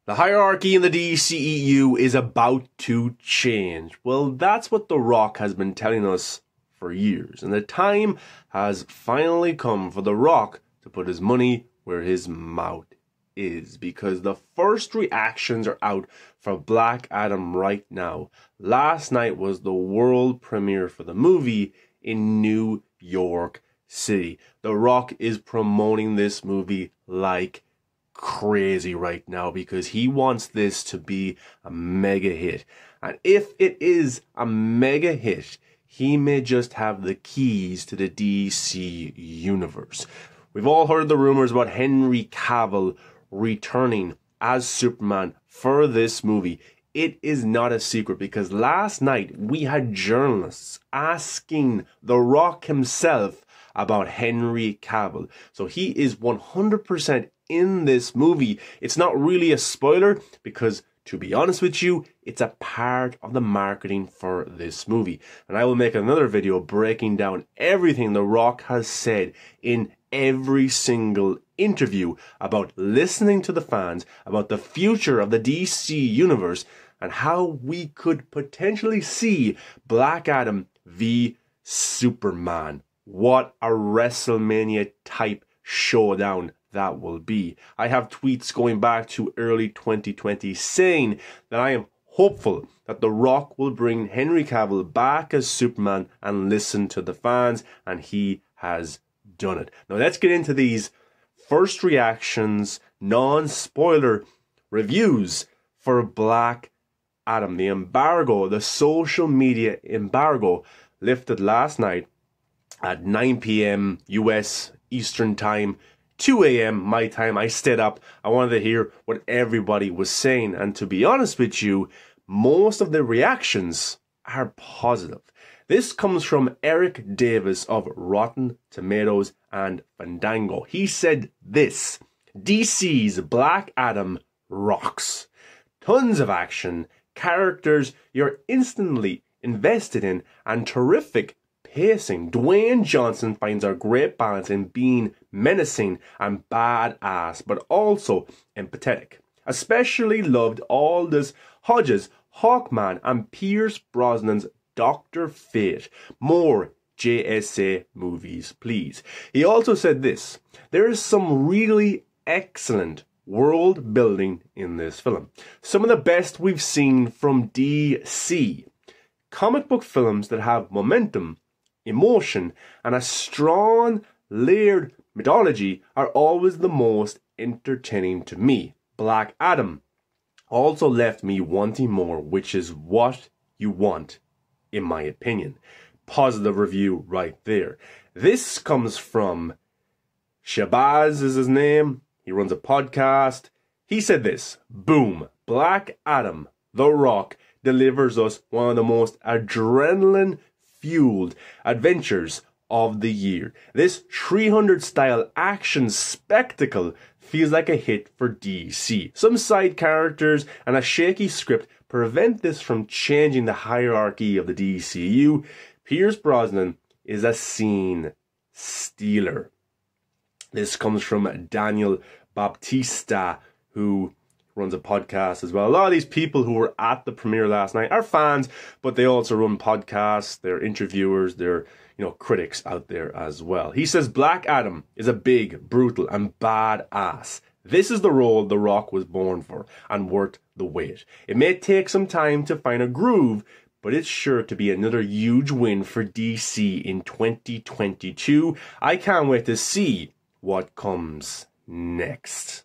The hierarchy in the DCEU is about to change. Well, that's what The Rock has been telling us for years. And the time has finally come for The Rock to put his money where his mouth is. Because the first reactions are out for Black Adam right now. Last night was the world premiere for the movie in New York City. The Rock is promoting this movie like crazy right now because he wants this to be a mega hit. And if it is a mega hit, he may just have the keys to the DC universe. We've all heard the rumors about Henry Cavill returning as Superman for this movie. It is not a secret because last night we had journalists asking The Rock himself about Henry Cavill. So he is 100% in this movie. It's not really a spoiler because, to be honest with you, it's a part of the marketing for this movie. And I will make another video breaking down everything The Rock has said in every single interview about listening to the fans, about the future of the DC universe, and how we could potentially see Black Adam v Superman. What a WrestleMania type showdown that will be. I have tweets going back to early 2020 saying that I am hopeful that The Rock will bring Henry Cavill back as Superman and listen to the fans, and he has done it. Now let's get into these first reactions, non-spoiler reviews for Black Adam. The embargo, the social media embargo, lifted last night at 9 p.m. US Eastern Time, 2 a.m. my time. I stayed up. I wanted to hear what everybody was saying. And to be honest with you, most of the reactions are positive. This comes from Eric Davis of Rotten Tomatoes and Fandango. He said this: DC's Black Adam rocks. Tons of action, characters you're instantly invested in, and terrific pacing. Dwayne Johnson finds a great balance in being menacing and badass, but also empathetic. Especially loved Aldous Hodge's Hawkman and Pierce Brosnan's Dr. Fate. More JSA movies, please. He also said this: there is some really excellent world building in this film. Some of the best we've seen from DC. Comic book films that have momentum, emotion, and a strong layered mythology are always the most entertaining to me. Black Adam also left me wanting more, which is what you want, in my opinion. Positive review right there. This comes from Shabazz is his name. He runs a podcast. He said this: boom, Black Adam, The Rock, delivers us one of the most adrenaline-fueled adventures of the year. This 300-style action spectacle feels like a hit for DC. Some side characters and a shaky script prevent this from changing the hierarchy of the DCU. Pierce Brosnan is a scene stealer. This comes from Daniel Baptista, who runs a podcast as well. A lot of these people who were at the premiere last night are fans, but they also run podcasts. They're interviewers. They're, critics out there as well. He says Black Adam is a big, brutal, and badass. This is the role The Rock was born for and worth the wait. It may take some time to find a groove, but it's sure to be another huge win for DC in 2022. I can't wait to see what comes next.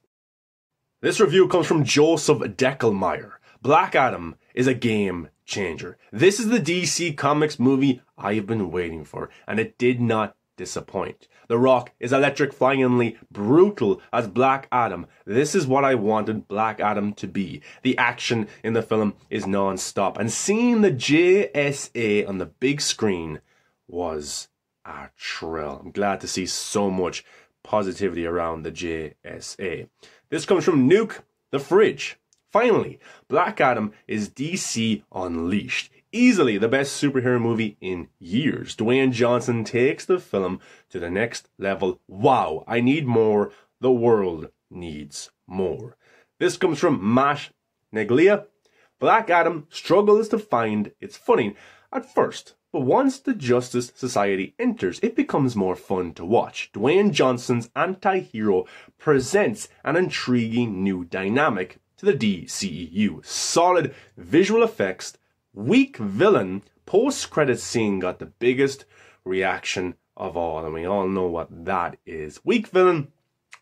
This review comes from Joseph Deckelmeyer. Black Adam is a game changer. This is the DC Comics movie I've been waiting for, and it did not disappoint. The Rock is electrifyingly brutal as Black Adam. This is what I wanted Black Adam to be. The action in the film is non-stop, and seeing the JSA on the big screen was a thrill. I'm glad to see so much positivity around the JSA. This comes from Nuke the Fridge. Finally, Black Adam is DC Unleashed. Easily the best superhero movie in years. Dwayne Johnson takes the film to the next level. Wow, I need more. The world needs more. This comes from Matt Neglia. Black Adam struggles to find its footing at first, but once the Justice Society enters, it becomes more fun to watch. Dwayne Johnson's anti-hero presents an intriguing new dynamic to the DCEU. Solid visual effects, weak villain, post-credit scene got the biggest reaction of all, and we all know what that is. Weak villain,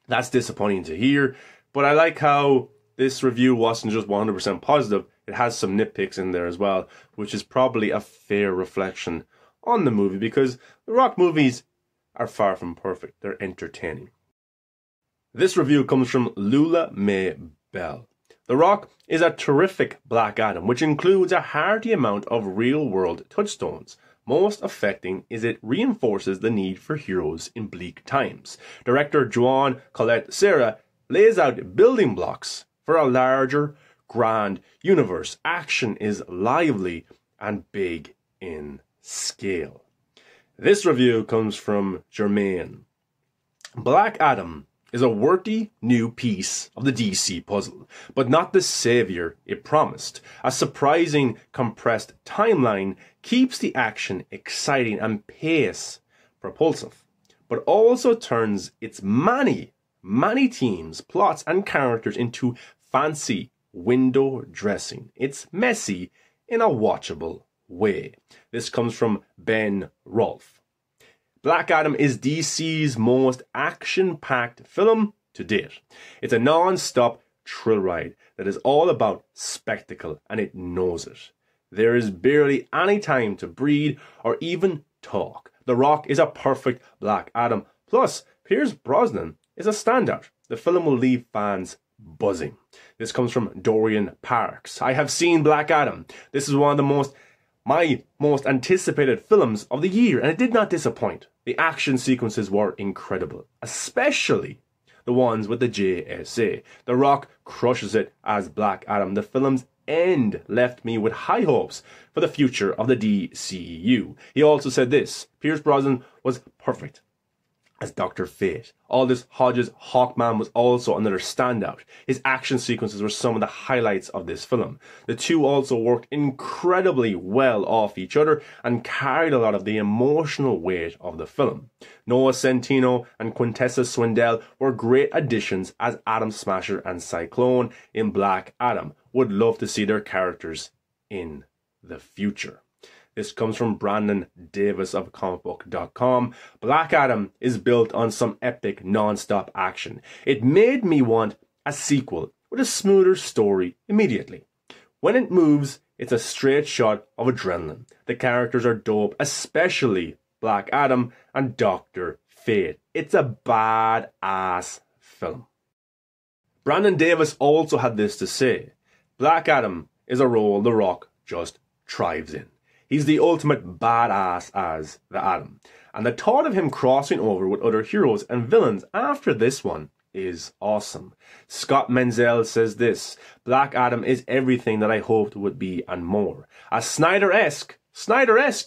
that's disappointing to hear, but I like how this review wasn't just 100% positive. It has some nitpicks in there as well, which is probably a fair reflection on the movie, because the Rock movies are far from perfect. They're entertaining. This review comes from Lula May Bell. The Rock is a terrific Black Adam, which includes a hearty amount of real-world touchstones. Most affecting is it reinforces the need for heroes in bleak times. Director Joan Colette Serra lays out building blocks for a larger, grand universe. Action is lively and big in scale. This review comes from Germain. Black Adam is a worthy new piece of the DC puzzle, but not the savior it promised. A surprising compressed timeline keeps the action exciting and pace propulsive, but also turns its many themes, plots, and characters into fancy window dressing. It's messy in a watchable way. This comes from Ben Rolfe. Black Adam is DC's most action-packed film to date. It's a non-stop thrill ride that is all about spectacle, and it knows it. There is barely any time to breathe or even talk. The Rock is a perfect Black Adam. Plus, Pierce Brosnan is a standout. The film will leave fans buzzing. This comes from Dorian Parks. I have seen Black Adam. This is one of my most anticipated films of the year, and it did not disappoint. The action sequences were incredible, especially the ones with the JSA. The Rock crushes it as Black Adam. The film's end left me with high hopes for the future of the DCEU. He also said this: Pierce Brosnan was perfect as Dr. Fate. Aldous Hodge's Hawkman was also another standout. His action sequences were some of the highlights of this film. The two also worked incredibly well off each other and carried a lot of the emotional weight of the film. Noah Centineo and Quintessa Swindell were great additions as Atom Smasher and Cyclone in Black Adam. Would love to see their characters in the future. This comes from Brandon Davis of comicbook.com. Black Adam is built on some epic non-stop action. It made me want a sequel with a smoother story immediately. When it moves, it's a straight shot of adrenaline. The characters are dope, especially Black Adam and Dr. Fate. It's a badass film. Brandon Davis also had this to say: Black Adam is a role The Rock just thrives in. He's the ultimate badass as the Atom, and the thought of him crossing over with other heroes and villains after this one is awesome. Scott Menzel says this: Black Adam is everything that I hoped it would be and more. A Snyder-esque,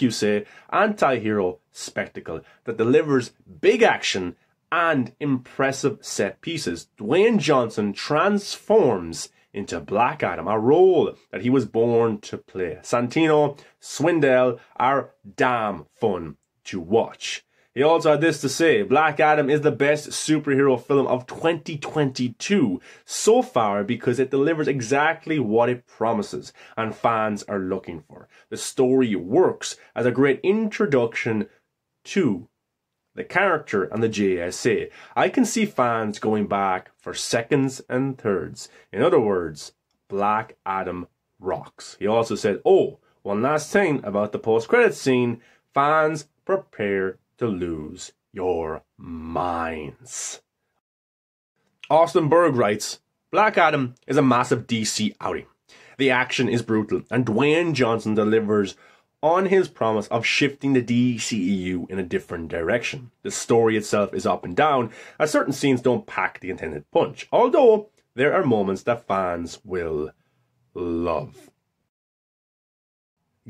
you say, anti-hero spectacle that delivers big action and impressive set pieces. Dwayne Johnson transforms into Black Adam, a role that he was born to play. Santino, Swindell are damn fun to watch. He also had this to say: Black Adam is the best superhero film of 2022 so far because it delivers exactly what it promises and fans are looking for. The story works as a great introduction to the character and the JSA. I can see fans going back for seconds and thirds. In other words, Black Adam rocks. He also said, oh, one last thing about the post-credits scene: fans, prepare to lose your minds. Austin Berg writes, Black Adam is a massive DC outing. The action is brutal, and Dwayne Johnson delivers on his promise of shifting the DCEU in a different direction. The story itself is up and down, as certain scenes don't pack the intended punch, although there are moments that fans will love.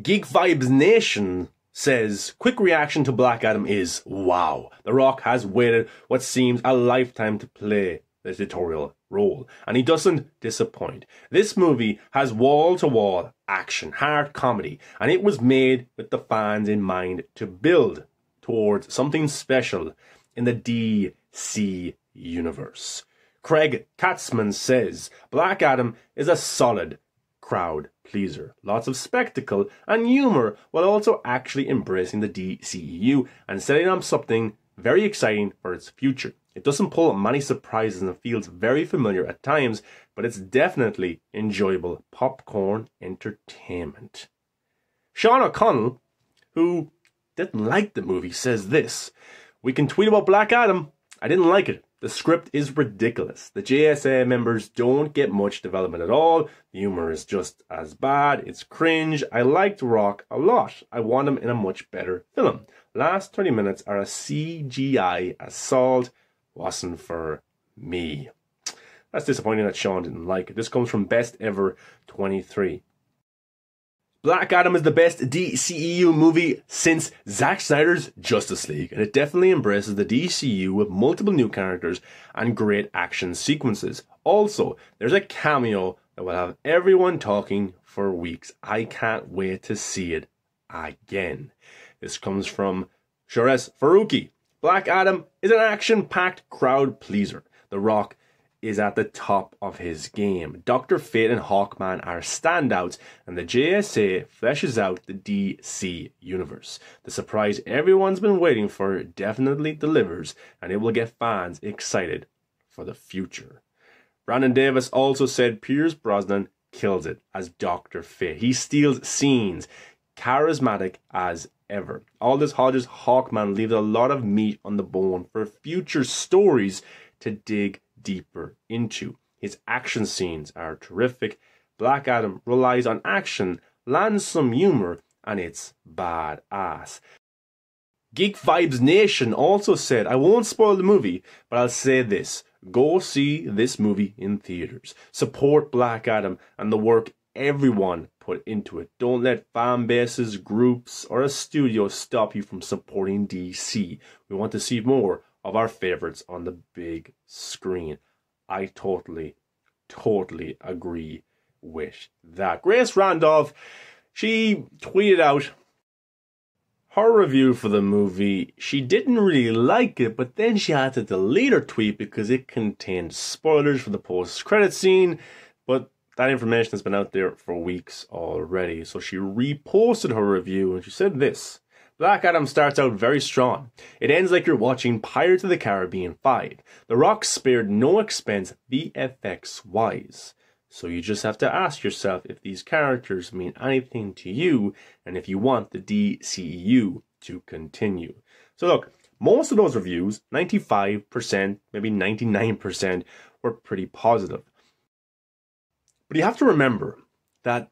Geek Vibes Nation says, quick reaction to Black Adam is, wow. The Rock has waited what seems a lifetime to play the editorial role, and he doesn't disappoint. This movie has wall-to-wall action, hard comedy, and it was made with the fans in mind to build towards something special in the DC universe. Craig Katzman says Black Adam is a solid crowd pleaser. Lots of spectacle and humor while also actually embracing the DCEU and setting up something very exciting for its future. It doesn't pull many surprises and feels very familiar at times, but it's definitely enjoyable popcorn entertainment. Sean O'Connell, who didn't like the movie, says this: "We can tweet about Black Adam. I didn't like it. The script is ridiculous. The JSA members don't get much development at all. The humor is just as bad. It's cringe. I liked Rock a lot. I want him in a much better film. Last 20 minutes are a CGI assault. Wasn't for me." That's disappointing that Sean didn't like it. This comes from Best Ever 23. Black Adam is the best DCEU movie since Zack Snyder's Justice League, and it definitely embraces the DCU with multiple new characters and great action sequences. Also, there's a cameo that will have everyone talking for weeks. I can't wait to see it again. This comes from Shores Faruqi. Black Adam is an action-packed crowd pleaser. The Rock is at the top of his game. Dr. Fate and Hawkman are standouts, and the JSA fleshes out the DC universe. The surprise everyone's been waiting for definitely delivers, and it will get fans excited for the future. Brandon Davis also said Pierce Brosnan kills it as Dr. Fate. He steals scenes, charismatic as ever. Aldous Hodge's Hawkman leaves a lot of meat on the bone for future stories to dig deeper into. His action scenes are terrific. Black Adam relies on action, lands some humor, and it's badass. Geek Vibes Nation also said, "I won't spoil the movie, but I'll say this. Go see this movie in theaters. Support Black Adam and the work everyone put into it. Don't let fan bases, groups, or a studio stop you from supporting DC. We want to see more of our favorites on the big screen." I totally agree with that. Grace Randolph, she tweeted out her review for the movie. She didn't really like it, but then she had to delete her tweet because it contained spoilers for the post-credit scene, but that information has been out there for weeks already. So she reposted her review and she said this: Black Adam starts out very strong. It ends like you're watching Pirates of the Caribbean 5. The Rock spared no expense VFX-wise. So you just have to ask yourself if these characters mean anything to you and if you want the DCEU to continue. So look, most of those reviews, 95%, maybe 99%, were pretty positive. But you have to remember that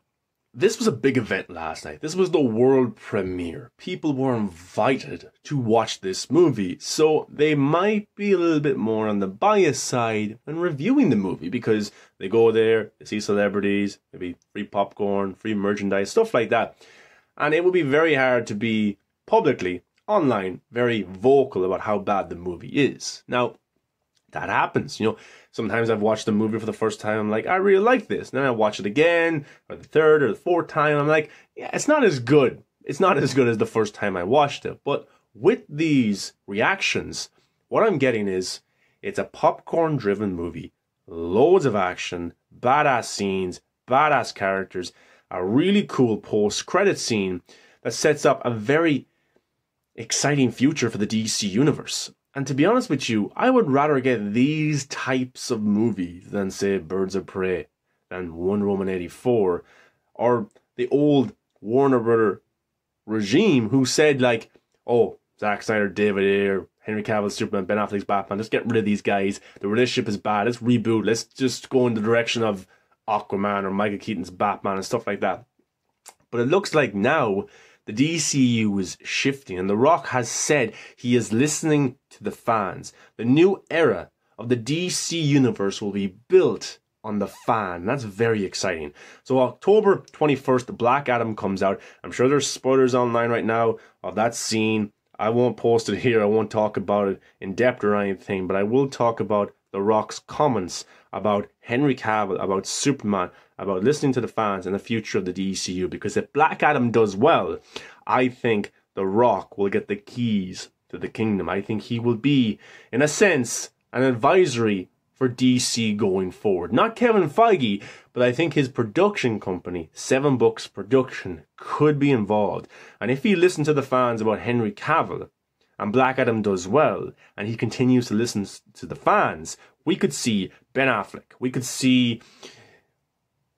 this was a big event last night. This was the world premiere. People were invited to watch this movie, so they might be a little bit more on the bias side when reviewing the movie because they go there, they see celebrities, maybe free popcorn, free merchandise, stuff like that. And it would be very hard to be publicly, online, very vocal about how bad the movie is. Now, that happens, you know. Sometimes I've watched a movie for the first time, I'm like, I really like this. And then I watch it again, or the third or the fourth time, I'm like, yeah, it's not as good. It's not as good as the first time I watched it. But with these reactions, what I'm getting is, it's a popcorn-driven movie. Loads of action, badass scenes, badass characters, a really cool post-credit scene that sets up a very exciting future for the DC universe. And to be honest with you, I would rather get these types of movies than, say, Birds of Prey, than Wonder Woman 84, or the old Warner Brother regime who said, like, oh, Zack Snyder, David Ayer, Henry Cavill, Superman, Ben Affleck's Batman, just get rid of these guys. The relationship is bad. Let's reboot. Let's just go in the direction of Aquaman or Michael Keaton's Batman and stuff like that. But it looks like now the DCU is shifting, and The Rock has said he is listening to the fans. The new era of the DC universe will be built on the fan. That's very exciting. So October 21st, Black Adam comes out. I'm sure there's spoilers online right now of that scene. I won't post it here. I won't talk about it in depth or anything, but I will talk about The Rock's comments about Henry Cavill, about Superman, about listening to the fans and the future of the DCU. Because if Black Adam does well, I think The Rock will get the keys to the kingdom. I think he will be, in a sense, an advisory for DC going forward. Not Kevin Feige, but I think his production company, 7 Books Production, could be involved. And if he listens to the fans about Henry Cavill, and Black Adam does well, and he continues to listen to the fans, we could see Ben Affleck. We could see...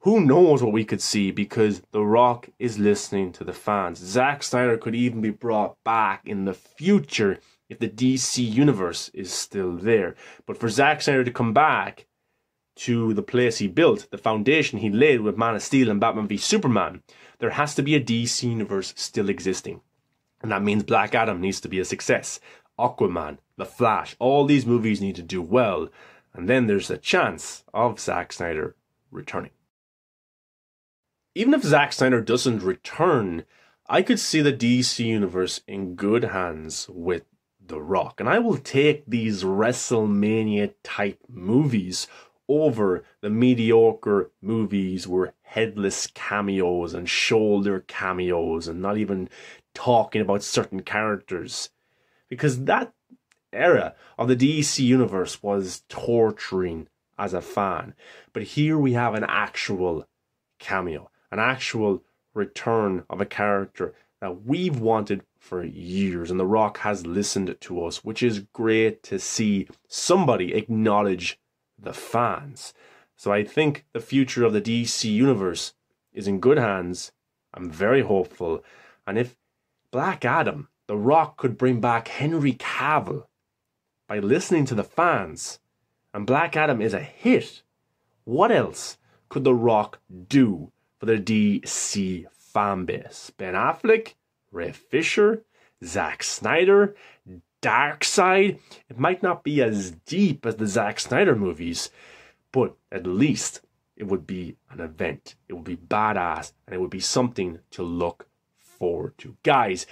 who knows what we could see, because The Rock is listening to the fans. Zack Snyder could even be brought back in the future if the DC universe is still there. But for Zack Snyder to come back to the place he built, the foundation he laid with Man of Steel and Batman v Superman, there has to be a DC universe still existing. And that means Black Adam needs to be a success. Aquaman, The Flash, all these movies need to do well. And then there's a chance of Zack Snyder returning. Even if Zack Snyder doesn't return, I could see the DC universe in good hands with The Rock. And I will take these WrestleMania type movies over the mediocre movies where headless cameos and shoulder cameos and not even talking about certain characters. Because that era of the DC universe was torturing as a fan. But here we have an actual cameo, an actual return of a character that we've wanted for years, and The Rock has listened to us, which is great to see somebody acknowledge the fans. So I think the future of the DC universe is in good hands. I'm very hopeful. And if Black Adam, The Rock could bring back Henry Cavill by listening to the fans, and Black Adam is a hit, what else could The Rock do for the DC fan base? Ben Affleck, Ray Fisher, Zack Snyder, Darkseid. It might not be as deep as the Zack Snyder movies, but at least it would be an event. It would be badass, and it would be something to look forward to. Guys,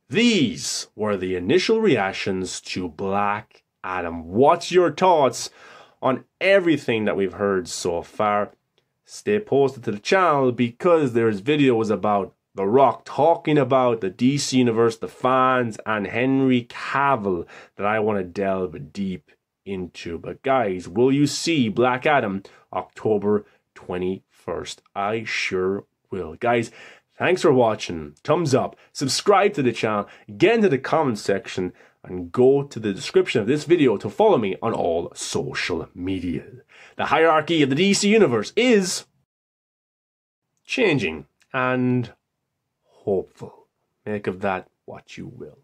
these were the initial reactions to Black Adam. What's your thoughts on everything that we've heard so far? Stay posted to the channel, because there's videos about The Rock talking about the DC universe, the fans, and Henry Cavill that I want to delve deep into. But guys, will you see Black Adam October 21st? I sure will. Guys, thanks for watching. Thumbs up, subscribe to the channel, get into the comment section, and go to the description of this video to follow me on all social media. The hierarchy of the DC universe is changing and hopeful. Make of that what you will.